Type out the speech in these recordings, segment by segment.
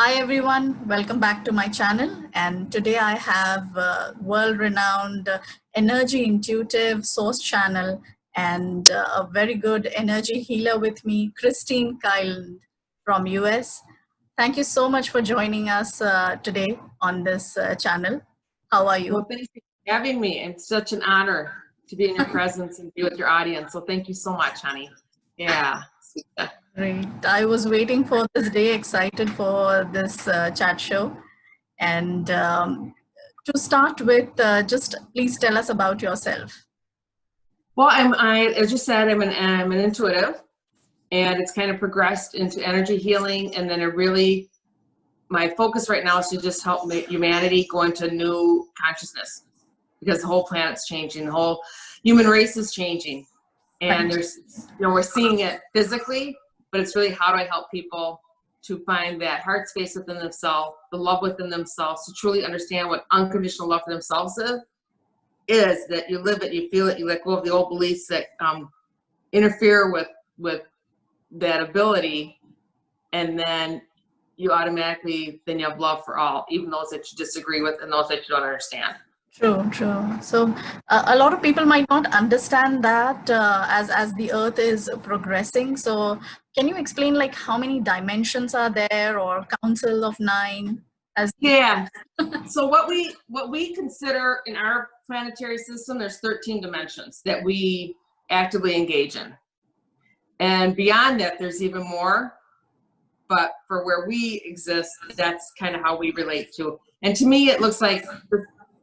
Hi everyone, welcome back to my channel. And today I have world-renowned energy intuitive source channel and a very good energy healer with me, Kristine Kieland from US. Thank you so much for joining us today on this channel. How are you? Well, thank you for having me. It's such an honor to be in your presence and be with your audience. So thank you so much, honey. Yeah. Great. I was waiting for this day, excited for this chat show. And to start with, just please tell us about yourself. Well, as you said, I'm an intuitive, and it's kind of progressed into energy healing. And then my focus right now is to just help humanity go into new consciousness, because the whole planet's changing, the whole human race is changing. And we're seeing it physically, but it's really how do I help people to find that heart space within themselves, the love within themselves, to truly understand what unconditional love for themselves is, that you live it, you feel it, you let go of the old beliefs that interfere with that ability, and then you automatically, then you have love for all, even those that you disagree with and those that you don't understand. True, true. So a lot of people might not understand that as the earth is progressing. So can you explain like how many dimensions are there, or council of 9? Yeah. So what we consider in our planetary system, there's 13 dimensions that we actively engage in. And beyond that, there's even more. But for where we exist, that's kind of how we relate to. And to me, it looks like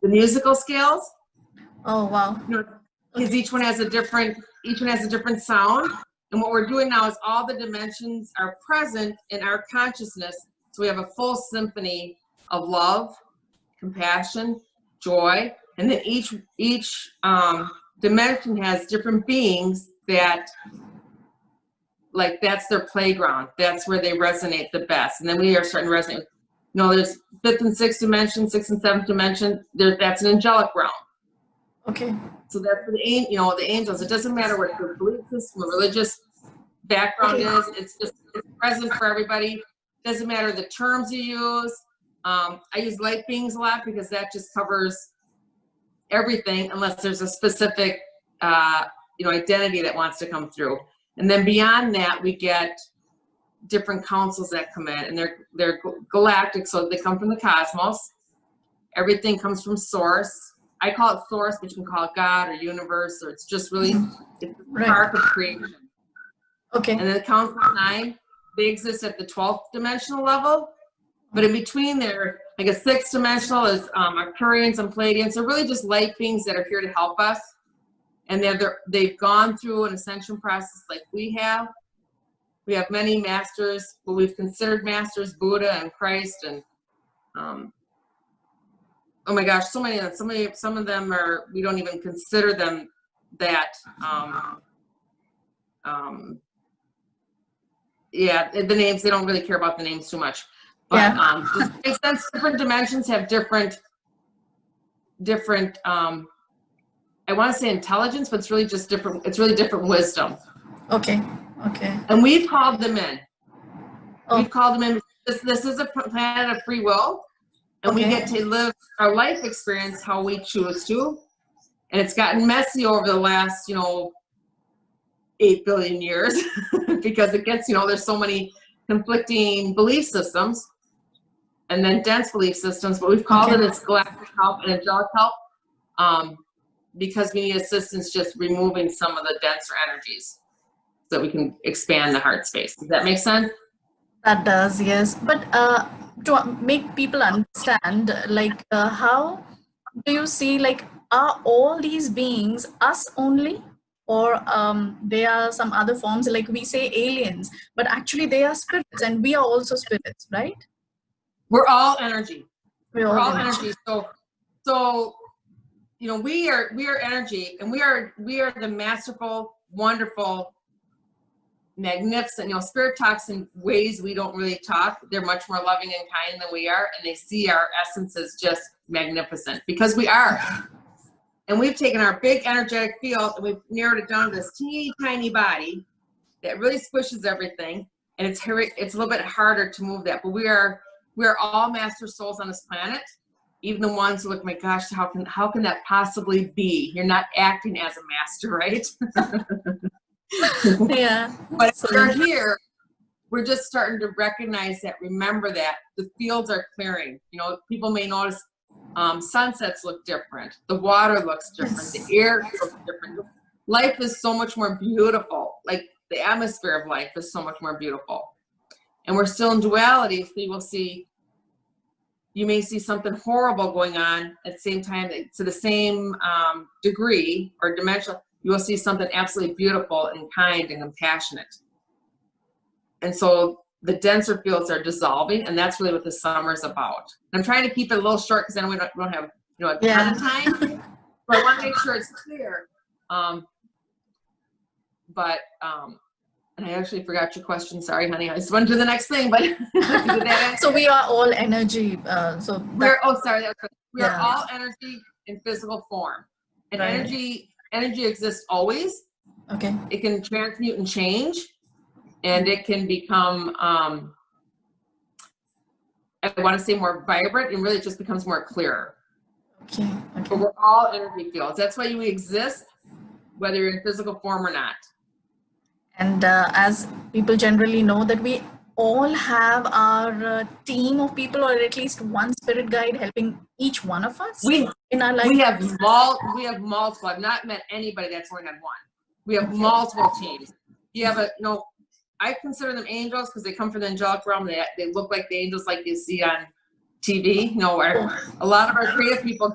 the musical scales. Oh wow! Because each one has a different sound. And what we're doing now is all the dimensions are present in our consciousness. So we have a full symphony of love, compassion, joy, and then each dimension has different beings that, like, that's their playground. That's where they resonate the best. And then we are starting to resonate. There's 5th and 6th dimension, 6th and 7th dimension. That's an angelic realm. Okay. So that's the angels. It doesn't matter what the belief system, the religious background is. It's present for everybody. It doesn't matter the terms you use. I use light beings a lot because that just covers everything, unless there's a specific identity that wants to come through. And then beyond that, we get different councils that come in, and they're galactic, so they come from the cosmos. Everything comes from source. I call it source, but you can call it God or universe, or it's just really it's the spark of creation. Okay. And then the council of 9, they exist at the 12th dimensional level, but in between there, like a 6th dimensional is Arcturians and Pleiadians. They're really just light beings that are here to help us, and they've gone through an ascension process like we have. We have many masters, but we've considered masters, Buddha and Christ, and oh my gosh, so many of them. Some of them are, we don't even consider them that. Yeah, the names, they don't really care about the names too much. But it makes sense. Different dimensions have different. I want to say intelligence, but it's really just different. It's really different wisdom. Okay. Okay. And we've called them in. We've called them in. This is a planet of free will, and we get to live our life experience how we choose to. And it's gotten messy over the last, 8 billion years because it gets, there's so many conflicting belief systems, and then dense belief systems. But we've called it as galactic help and angelic help because we need assistance just removing some of the denser energies, so that we can expand the heart space. Does that make sense? That does, yes. But to make people understand, like, how do you see, like, are all these beings us only, or they are some other forms? Like we say aliens, but actually they are spirits, and we are also spirits, right? We're all energy. We're all energy. So we are energy, and we are the masterful, wonderful, magnificent. Spirit talks in ways we don't really talk. They're much more loving and kind than we are, and they see our essence as just magnificent, because we are. And we've taken our big energetic field and we've narrowed it down to this teeny tiny body that really squishes everything, and it's a little bit harder to move that. But we are we're all master souls on this planet. Even the ones who look, my gosh, how can that possibly be? You're not acting as a master, right? Yeah. But if So, you're here, we're just starting to recognize that, remember that the fields are clearing. You know, people may notice sunsets look different. The water looks different. yes. The air looks different. Life is so much more beautiful. Like the atmosphere of life is so much more beautiful. And we're still in duality, so you may see something horrible going on at the same time, to the same degree or dimension. You will see something absolutely beautiful and kind and compassionate. And so the denser fields are dissolving, and that's really what the summer is about. And I'm trying to keep it a little short because then we don't have a ton of time. But I want to make sure it's clear. And I actually forgot your question. Sorry, honey. I just went to the next thing, but did that So we are all energy. we are all energy in physical form, and Right. energy exists always. Okay. It can transmute and change, and it can become I want to say more vibrant, and really it just becomes more clearer. Okay. But we're all energy fields. That's why you exist, whether you're in physical form or not. And as people generally know that we all have our team of people, or at least one spirit guide helping each one of us in our life. We have multiple. I've not met anybody that's only had one. We have multiple teams. You have I consider them angels because they come from the angelic realm. They look like the angels like you see on TV. Where a lot of our creative people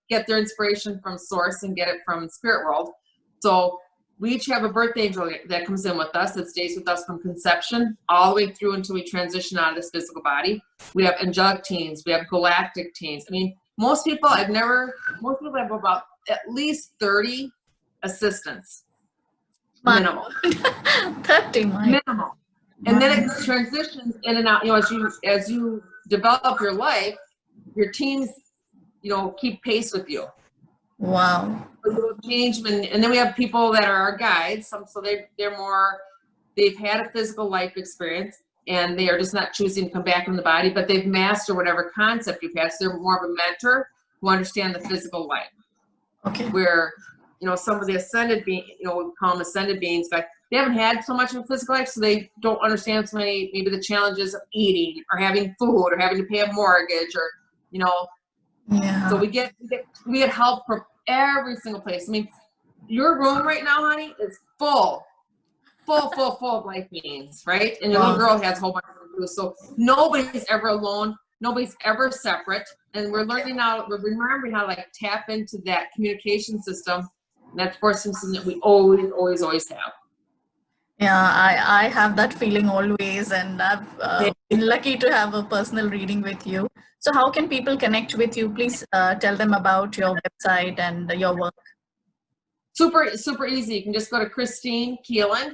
get their inspiration from source and get it from spirit world. So we each have a birth angel that comes in with us, that stays with us from conception all the way through until we transition out of this physical body. We have angelic teams. We have galactic teams. I mean, most people have about at least 30 assistants. Minimal. 30, minimal. And then it transitions in and out. As you develop your life, your teams, keep pace with you. Wow. Change, and then we have people that are our guides. So they've had a physical life experience, and they are just not choosing to come back in the body, but they've mastered whatever concept you've had. So they're more of a mentor who understand the physical life. Okay. Where some of the ascended beings, we call them ascended beings, but they haven't had so much of a physical life, so they don't understand so many, maybe the challenges of eating or having food or having to pay a mortgage or Yeah. So we get help from every single place. I mean, your room right now, honey, is full of life beings, right? And your little girl has a whole bunch of them. So nobody's ever alone. Nobody's ever separate. And we're learning now, we're remembering how to tap into that communication system. And that's something that we always have. Yeah, I have that feeling always, and I've been lucky to have a personal reading with you. So how can people connect with you? Please tell them about your website and your work. Super easy. You can just go to Kristine Kieland,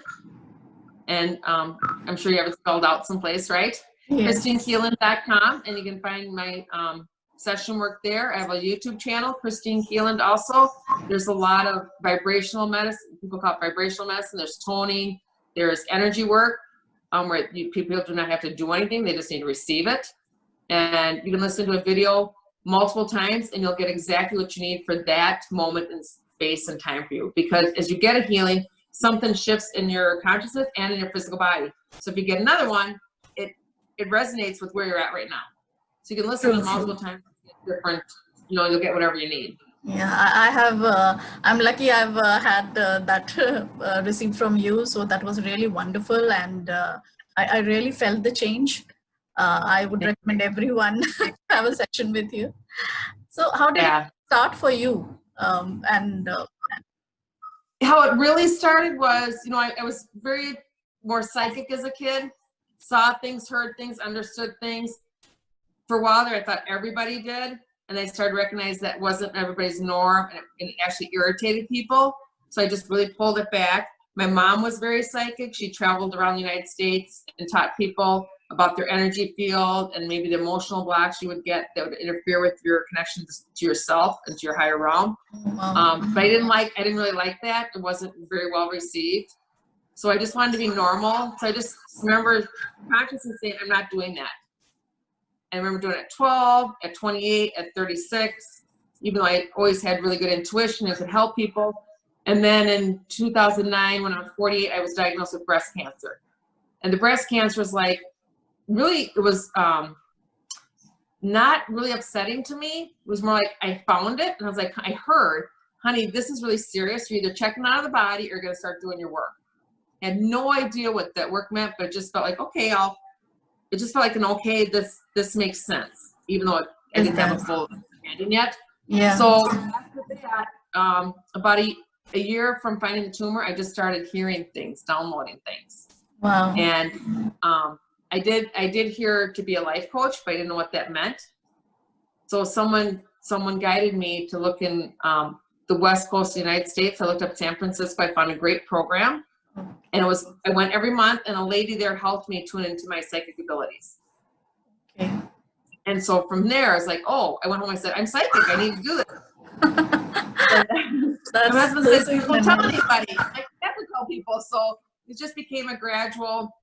and I'm sure you have it spelled out someplace, right? Yes. KristineKieland.com, and you can find my session work there. I have a YouTube channel, Kristine Kieland also. There's a lot of vibrational medicine. People call it vibrational medicine. There's toning. There's energy work where people do not have to do anything. They just need to receive it. And you can listen to a video multiple times, and you'll get exactly what you need for that moment in space and time for you. Because as you get a healing, something shifts in your consciousness and in your physical body. So if you get another one, it resonates with where you're at right now. So you can listen to it multiple times. Different, you'll get whatever you need. Yeah, I have. I'm lucky. I've had that received from you, so that was really wonderful, and I really felt the change. I would recommend everyone have a session with you. So, how did it start for you? How it really started was, I was very more psychic as a kid. Saw things, heard things, understood things. For a while there, I thought everybody did. And I started to recognize that wasn't everybody's norm, and it actually irritated people. So I just really pulled it back. My mom was very psychic. She traveled around the United States and taught people about their energy field and maybe the emotional blocks you would get that would interfere with your connection to yourself and to your higher realm. But I didn't really like that. It wasn't very well received. So I just wanted to be normal. So I just remember consciously saying, I'm not doing that. I remember doing it at 12, at 28, at 36, even though I always had really good intuition and could help people. And then in 2009, when I was 48, I was diagnosed with breast cancer. And the breast cancer was like, really, it was not really upsetting to me. It was more like I found it and I was like, I heard, honey, this is really serious. You're either checking out of the body or you're going to start doing your work. I had no idea what that work meant, but it just felt like, okay, it just felt like an okay, this makes sense, even though I didn't have a full understanding yet. Yeah. So after that, about a year from finding the tumor, I just started hearing things, downloading things. Wow. And I did hear to be a life coach, but I didn't know what that meant. So someone guided me to look in the West Coast of the United States. I looked up San Francisco. I found a great program. And I went every month, and a lady there helped me tune into my psychic abilities. Okay. And so from there, I was like, oh, I went home. I said, I'm psychic. I need to do this. My husband says, don't tell anybody. I never tell people. So it just became a gradual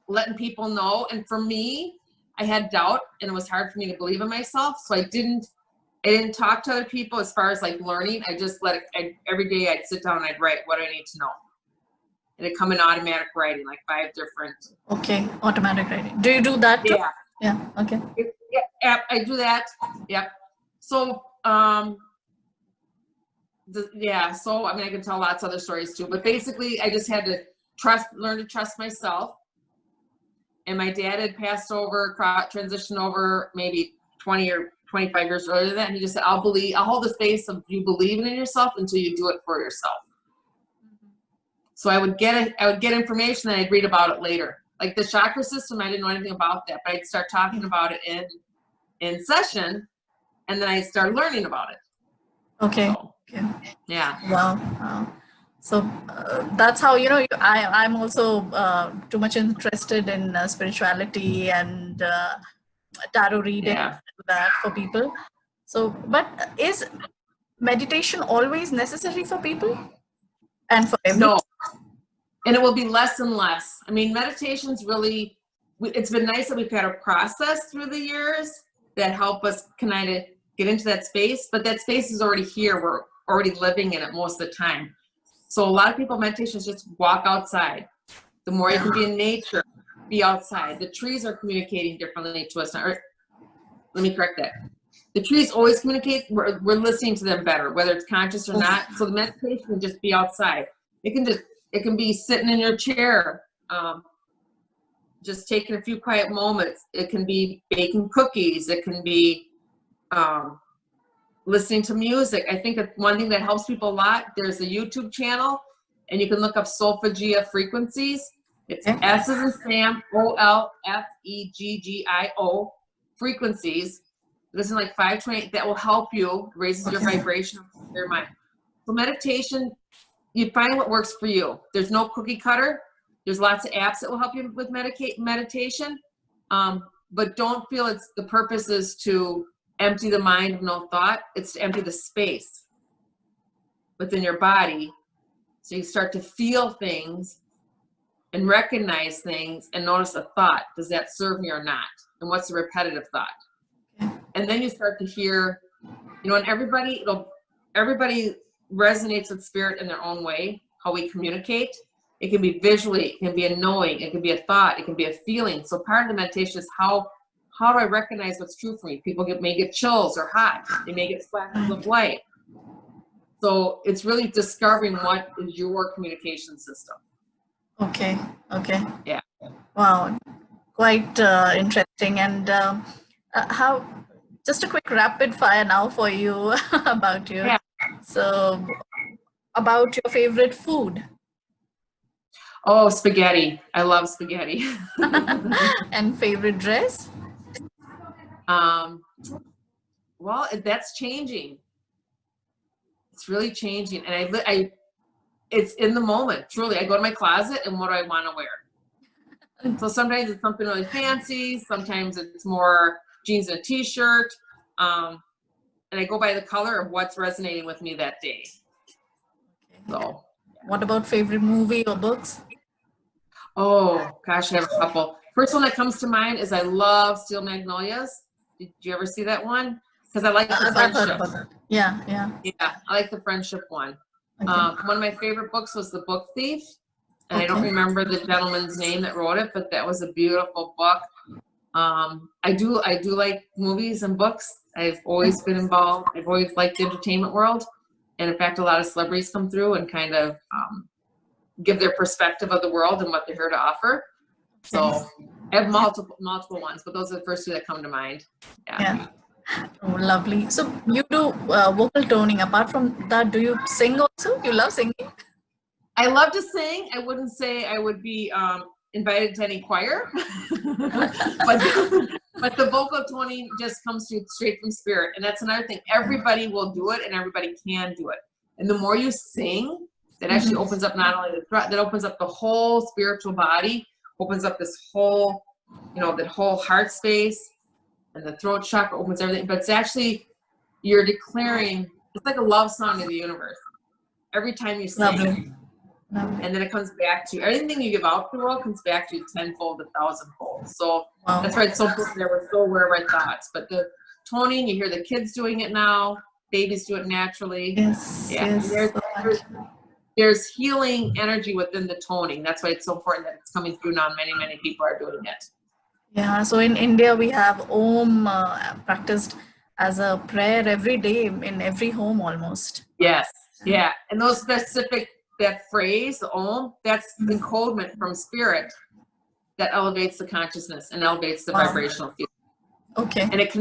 letting people know. And for me, I had doubt, and it was hard for me to believe in myself. So I didn't talk to other people as far as like learning. I just every day I'd sit down and I'd write what I need to know. And it'd come in automatic writing, like 5 different. Okay, automatic writing. Do you do that too? Yeah. Yeah, okay. Yeah, I do that. Yep. So, so I mean, I can tell lots of other stories too, but basically I just had to learn to trust myself. And my dad had passed over, transitioned over maybe 20 or 25 years earlier than that. And he just said, I'll hold the space of you believing in yourself until you do it for yourself. So I would get information and I'd read about it later. Like the chakra system, I didn't know anything about that, but I'd start talking about it in session, and then I started learning about it. Okay. So, okay. Yeah. Wow. So that's how, I'm also too much interested in spirituality and tarot reading, that for people. So, but is meditation always necessary for people and for everyone? No, and it will be less and less. I mean, meditation's really, it's been nice that we've had a process through the years that help us kind of get into that space, but that space is already here. We're already living in it most of the time. So a lot of people, meditation is just walk outside. The more you can be in nature, be outside. The trees are communicating differently to us. Let me correct that. The trees always communicate. We're listening to them better, whether it's conscious or not. So the meditation can just be outside. It can be sitting in your chair, just taking a few quiet moments. It can be baking cookies. It can be listening to music. I think one thing that helps people a lot, there's a YouTube channel, and you can look up Solfeggio frequencies. It's S as in Sam, OLFEGGIO frequencies. Listen like 528. That will help you, raises your vibration of your mind. So meditation, you find what works for you. There's no cookie cutter. There's lots of apps that will help you with meditation. But don't feel the purpose is to empty the mind of no thought. It's to empty the space within your body. So you start to feel things and recognize things and notice a thought. Does that serve me or not? And what's the repetitive thought? And then you start to hear, and everybody resonates with spirit in their own way, how we communicate. It can be visually, it can be a knowing, it can be a thought, it can be a feeling. So part of the meditation is how do I recognize what's true for me? People may get chills or hot. They may get flashes of light. So it's really discovering what is your communication system. Okay. Yeah. Wow. Quite interesting. And just a quick rapid fire now for you about you. Yeah. So about your favorite food. Oh, spaghetti. I love spaghetti. And favorite dress? Well, that's changing. It's really changing. And it's in the moment, truly. I go to my closet and what do I want to wear? So sometimes it's something really fancy. Sometimes it's more jeans and a t-shirt. And I go by the color of what's resonating with me that day. So. What about favorite movie or books? Oh, gosh, I have a couple. First one that comes to mind is I love Steel Magnolias. Did you ever see that one? Because I like the I've heard friendship. about that. Yeah, yeah. Yeah, I like the friendship one. Okay. One of my favorite books was The Book Thief. And I don't Okay. remember the gentleman's name that wrote it, but that was a beautiful book. I do like movies and books. I've always been involved. I've always liked the entertainment world. And in fact, a lot of celebrities come through and kind of give their perspective of the world and what they're here to offer. So I have multiple ones, but those are the first two that come to mind. Yeah. Oh, lovely. So you do vocal toning. Apart from that, do you sing also? You love singing? I love to sing. I wouldn't say I would be invited to any choir, but the vocal toning just comes straight from spirit. And that's another thing. Everybody will do it and everybody can do it. And the more you sing, that actually opens up not only the throat, that opens up the whole spiritual body, opens up this whole, that whole heart space, and the throat chakra opens everything. But it's actually, you're declaring, it's like a love song to the universe. Every time you sing. Lovely. And then it comes back to you. Everything you give out to the world comes back to you tenfold, 1,000-fold. So Wow. that's why it's so important that we're so aware of our thoughts. But the toning, you hear the kids doing it now. Babies do it naturally. Yes. Yeah. Yes. There's healing energy within the toning. That's why it's so important that it's coming through now. Many, many people are doing it. Yeah. So in India, we have Om practiced as a prayer every day in every home almost. Yes. Yeah. And those specific, that phrase, the Om, that's encodement from spirit that elevates the consciousness and elevates the vibrational field. Okay. And it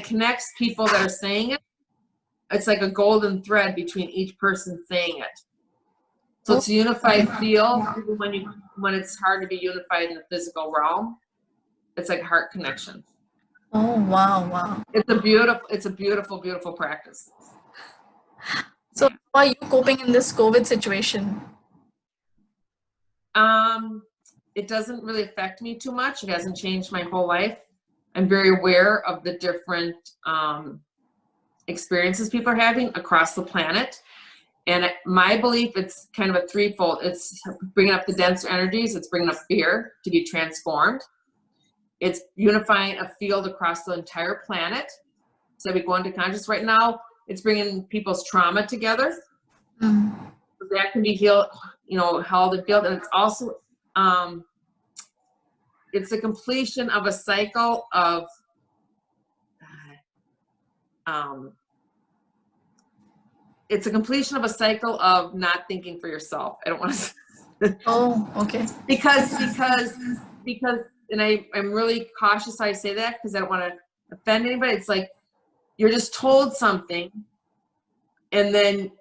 connects people that are saying it. It's like a golden thread between each person saying it. So it's a unified field. Even when it's hard to be unified in the physical realm, it's like heart connection. Oh wow, wow. It's a beautiful, beautiful practice. So how are you coping in this COVID situation? It doesn't really affect me too much. It hasn't changed my whole life. I'm very aware of the different experiences people are having across the planet. And my belief, it's kind of a threefold. It's bringing up the denser energies. It's bringing up fear to be transformed. It's unifying a field across the entire planet. So we go into conscious right now. It's bringing people's trauma together. So that can be healed, held and healed. And it's also, it's the completion of a cycle of, it's a completion of a cycle of not thinking for yourself. I don't want to. Oh, okay. Because, and I'm really cautious how I say that because I don't want to offend anybody. It's like you're just told something, and then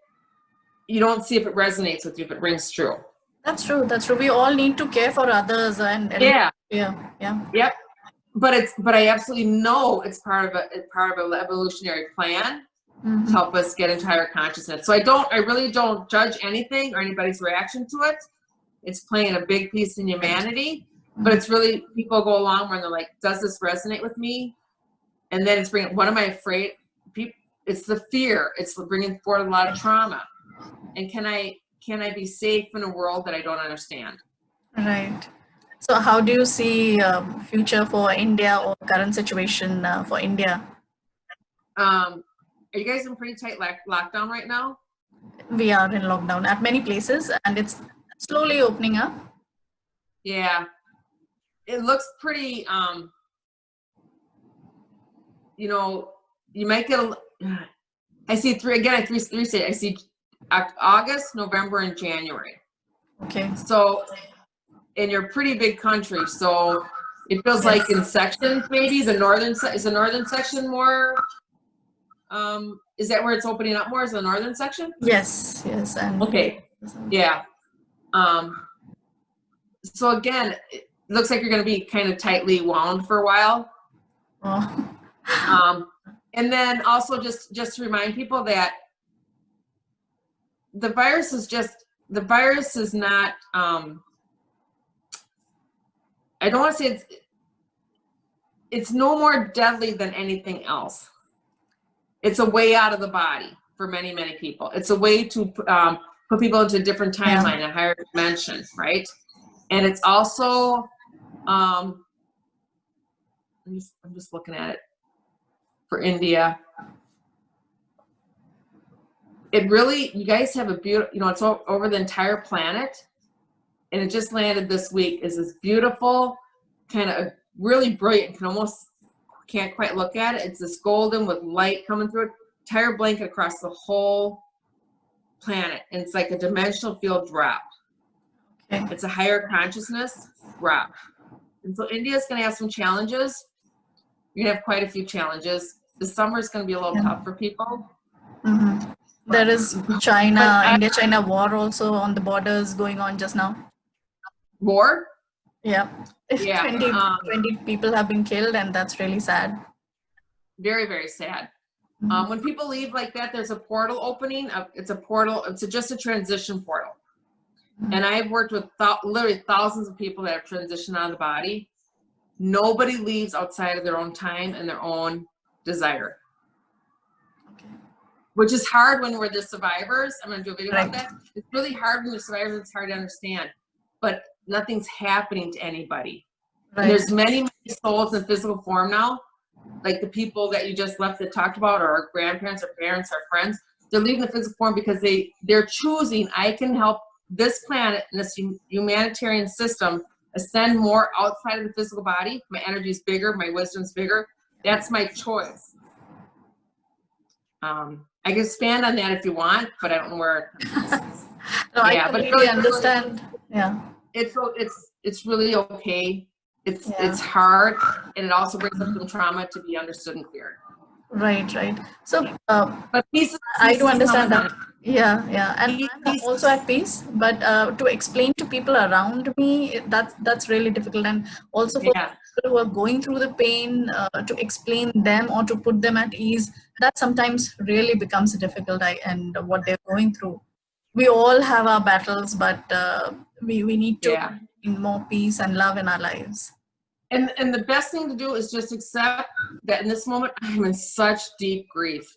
you don't see if it resonates with you, if it rings true. That's true. That's true. We all need to care for others, and yeah. Yep. But I absolutely know it's part of an evolutionary plan. To help us get into higher consciousness. So I really don't judge anything or anybody's reaction to it. It's playing a big piece in humanity, but it's really, people go along where they're like, does this resonate with me? And then it's bringing, what am I afraid? It's the fear. It's bringing forward a lot of trauma. And can I be safe in a world that I don't understand? Right. So how do you see future for India or current situation for India? Are you guys in pretty tight lockdown right now? We are in lockdown at many places, and it's slowly opening up. Yeah. It looks pretty, you might get I see three states. I see August, November, and January. Okay. So, and you're a pretty big country, so it feels like in sections, maybe is the northern section more, is that where it's opening up more? Is the northern section? Yes. And okay. Yeah. So again, it looks like you're going to be kind of tightly wound for a while. Oh. And then also just to remind people that the virus is not, I don't want to say it's no more deadly than anything else. It's a way out of the body for many, many people. It's a way to put people into a different timeline, a higher dimension, right? And it's also I'm just looking at it for India. It really, you guys have a beautiful, you know, it's over the entire planet, and it just landed this week, is this beautiful, kind of really brilliant, can almost, can't quite look at it. It's this golden with light coming through it, entire blanket across the whole planet. And it's like a dimensional field drop. Okay. It's a higher consciousness drop. And so India's going to have some challenges. You're going to have quite a few challenges. The summer is going to be a little tough for people. Mm-hmm. There is India-China war also on the borders going on just now. War? Yeah. Yeah. 20 people have been killed, and that's really sad. Very, very sad. Mm-hmm. When people leave like that, there's a portal opening. It's a portal. It's just a transition portal. Mm-hmm. And I've worked with literally thousands of people that have transitioned out of the body. Nobody leaves outside of their own time and their own desire. Okay. Which is hard when we're the survivors. I'm going to do a video about that. It's really hard when you're survivors. It's hard to understand. But nothing's happening to anybody. Right. And there's many, many souls in physical form now. Like the people that you just left that talked about, or our grandparents, our parents, our friends, they're leaving the physical form because they're choosing, I can help this planet and this humanitarian system ascend more outside of the physical body. My energy is bigger, my wisdom's bigger. That's my choice. I can expand on that if you want, but I don't know where. No, I completely understand. Yeah. It's really okay. It's hard, and it also brings up some trauma to be understood and cleared. Right. So, but peace I do understand that. Yeah, and I'm also at peace. But to explain to people around me, that's really difficult, and also for people who are going through the pain, to explain them or to put them at ease, that sometimes really becomes difficult. And what they're going through, we all have our battles, but we need to bring more peace and love in our lives. And the best thing to do is just accept that in this moment, I'm in such deep grief.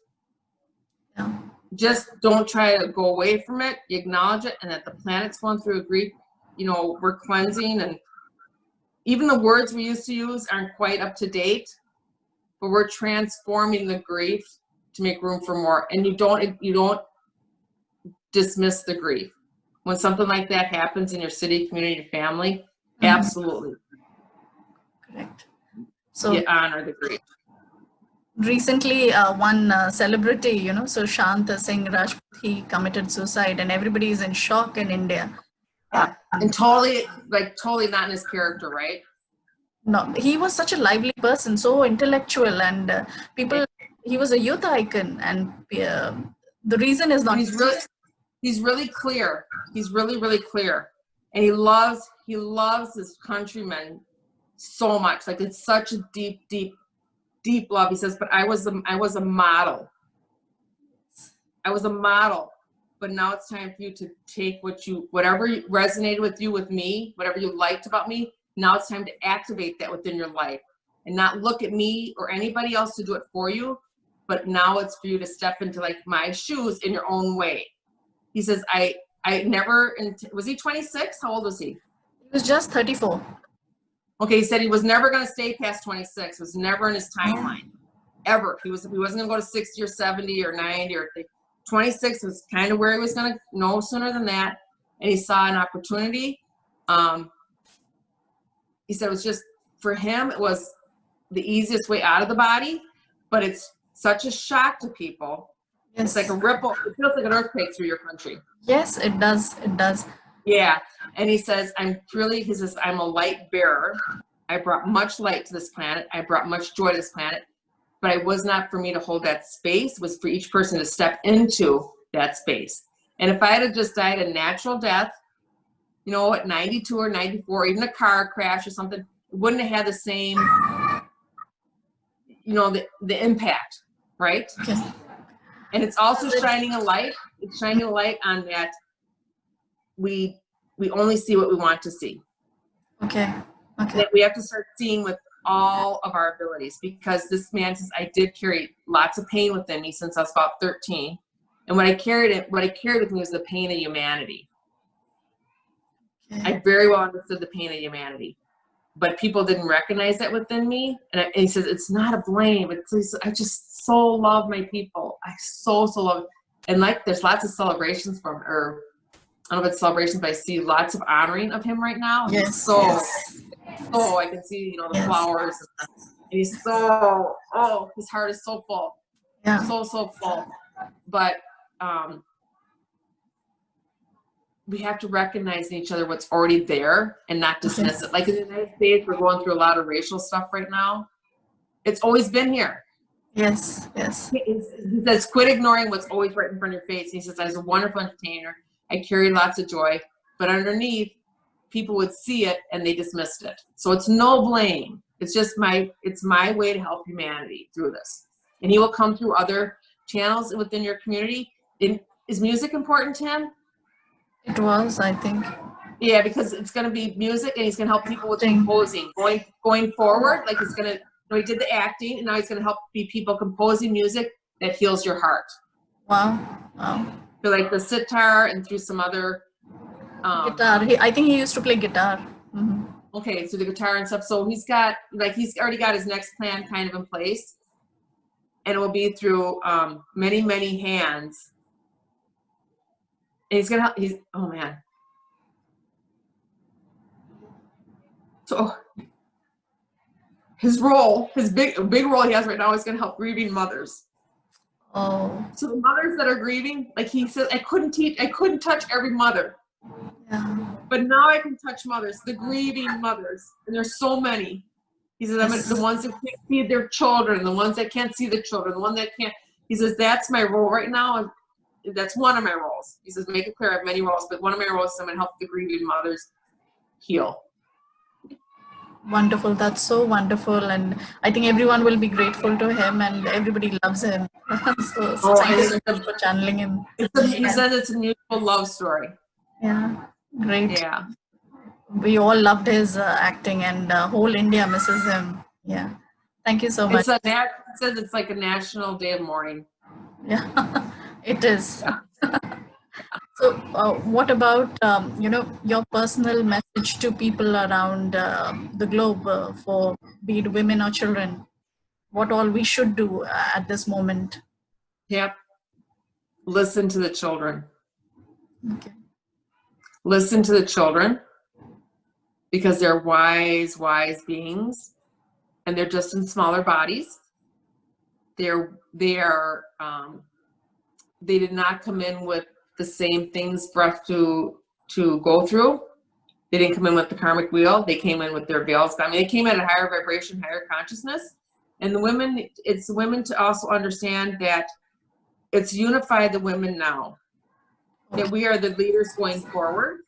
Yeah. Just don't try to go away from it. You acknowledge it, and that the planet's going through a grief. You know, we're cleansing, and even the words we used to use aren't quite up to date, but we're transforming the grief to make room for more. And you don't dismiss the grief. When something like that happens in your city, community, family, absolutely. Correct. So you honor the grief. Recently, one celebrity, Sushant Singh Rajput, he committed suicide, and everybody is in shock in India. And totally not in his character, right? No, he was such a lively person, so intellectual, and he was a youth icon, and the reason is not. He's really clear. He's really, really clear, and he loves his countrymen so much. Like, it's such a deep, deep, deep love. He says, but I was a model. I was a model, but now it's time for you to take whatever resonated with you, with me, whatever you liked about me. Now it's time to activate that within your life, and not look at me or anybody else to do it for you. But now it's for you to step into like my shoes in your own way. He says, I never, was he 26? How old was he? He was just 34. Okay, he said he was never going to stay past 26. It was never in his timeline, ever. He wasn't going to go to 60 or 70 or 90 or 26 was kind of where he was going to, no sooner than that. And he saw an opportunity. He said it was just, for him, it was the easiest way out of the body, but it's such a shock to people. Yes. It's like a ripple. It feels like an earthquake through your country. Yes, it does. It does. Yeah. And he says, I'm a light bearer. I brought much light to this planet. I brought much joy to this planet, but it was not for me to hold that space. It was for each person to step into that space. And if I had just died a natural death, at 92 or 94, even a car crash or something, it wouldn't have had the same, the impact, right? Okay. And it's also shining a light. It's shining a light on that we only see what we want to see. Okay. That we have to start seeing with all of our abilities, because this man says, I did carry lots of pain within me since I was about 13. And what I carried with me was the pain of humanity. Okay. I very well understood the pain of humanity. but people didn't recognize that within me. And he says, it's not a blame. I just so love my people. I so love it. And like, there's lots of celebrations or I don't know if it's celebrations, but I see lots of honoring of him right now. And Yes. so Yes. I can see, the flowers. And he's his heart is so full. Yeah. So full. But we have to recognize in each other what's already there and not dismiss it. Like in the United States, we're going through a lot of racial stuff right now. It's always been here. Yes. He says, quit ignoring what's always right in front of your face. And he says, I was a wonderful entertainer. I carried lots of joy, but underneath, people would see it and they dismissed it. So it's no blame. It's just it's my way to help humanity through this. And he will come through other channels within your community. Is music important to him? It was, I think. Yeah, because it's going to be music, and he's going to help people with composing. Going forward, like he's going to, he did the acting, and now he's going to help people composing music that heals your heart. Wow. So like the sitar and through some other guitar. I think he used to play guitar. Mm-hmm. Okay, so the guitar and stuff. So he's already got his next plan kind of in place, and it will be through many hands. And oh man. So his big role he has right now is going to help grieving mothers. Oh. So the mothers that are grieving, like he said, I couldn't touch every mother. Yeah. But now I can touch mothers, the grieving mothers, and there's so many. He says, the ones that can't see their children, the ones that can't see the children, the one that can't. He says, that's my role right now. That's one of my roles. He says, make it clear I have many roles, but one of my roles is I'm going to help the grieving mothers heal. Wonderful. That's so wonderful. And I think everyone will be grateful to him, and everybody loves him. so thank you so much for channeling him. He says it's a mutual love story. Yeah. Great. Yeah. We all loved his acting, and whole India misses him. Yeah. Thank you so much. It says it's like a national day of mourning. Yeah, it is. Yeah. So what about, your personal message to people around the globe for be it women or children? What all we should do at this moment? Yep. Listen to the children. Okay. Listen to the children, because they're wise beings, and they're just in smaller bodies. They did not come in with the same things for us to go through. They didn't come in with the karmic wheel. They came in with their veils. I mean, they came at a higher vibration, higher consciousness. And it's the women to also understand that it's unify the women now. That we are the leaders going forward.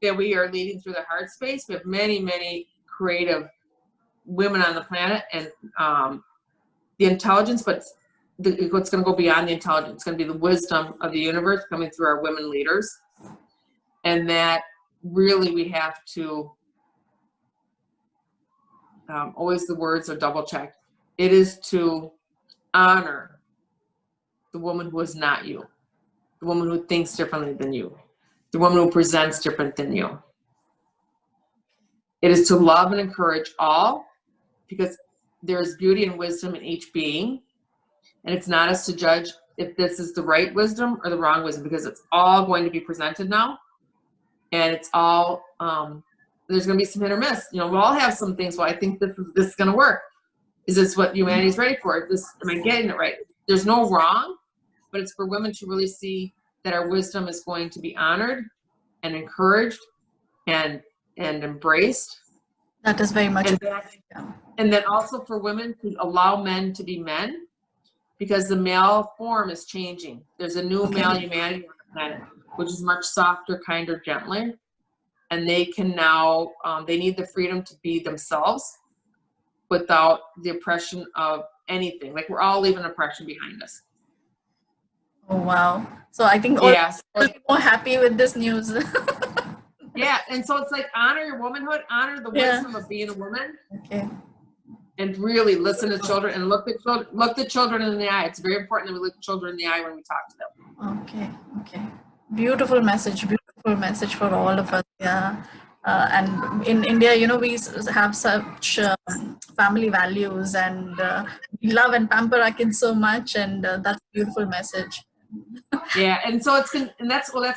That we are leading through the heart space. We have many creative women on the planet, and the intelligence, but what's going to go beyond the intelligence. It's going to be the wisdom of the universe coming through our women leaders. And that really we have to, always the words are double checked. It is to honor the woman who is not you, the woman who thinks differently than you, the woman who presents different than you. It is to love and encourage all, because there is beauty and wisdom in each being. And it's not us to judge if this is the right wisdom or the wrong wisdom, because it's all going to be presented now. And it's all, there's going to be some hit or miss. We'll all have some things. Well, I think this is going to work. Is this what humanity is ready for? Am I getting it right? There's no wrong, but it's for women to really see that our wisdom is going to be honored and encouraged and embraced. That is very much. And then also for women to allow men to be men, because the male form is changing. There's a new male humanity on the planet, which is much softer, kinder, gentler. And they can now, they need the freedom to be themselves without the oppression of anything. Like, we're all leaving oppression behind us. Oh, wow. So I think all more happy with this news. Yeah, and so it's like, honor your womanhood, honor the wisdom of being a woman. Okay. And really listen to children and look the children in the eye. It's very important that we look children in the eye when we talk to them. Okay. Beautiful message for all of us. Yeah. And in India, we have such family values, and we love and pamper our kids so much, and that's a beautiful message. Yeah, and so that's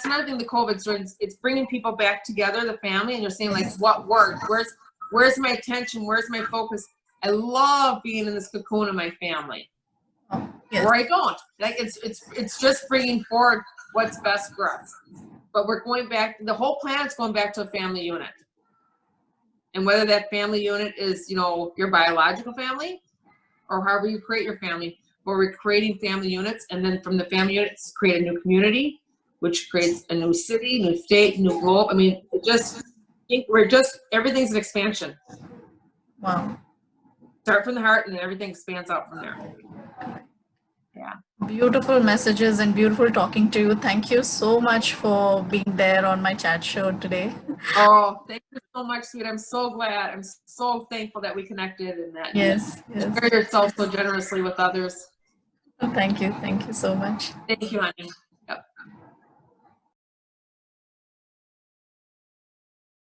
another thing the COVID's doing. It's bringing people back together, the family, and you're saying like, what worked? Where's my attention? Where's my focus? I love being in this cocoon of my family. Oh, yes. Where I don't. Like it's just bringing forward what's best for us. But we're going back. The whole planet's going back to a family unit. And whether that family unit is, your biological family, or however you create your family, where we're creating family units, and then from the family units create a new community, which creates a new city, new state, new globe. I mean, everything's an expansion. Wow. Start from the heart, and then everything expands out from there. Yeah. Beautiful messages and beautiful talking to you. Thank you so much for being there on my chat show today. Oh, thank you so much, sweet. I'm so glad. I'm so thankful that we connected and that you share yourself so generously with others. Thank you. Thank you so much. Thank you, honey.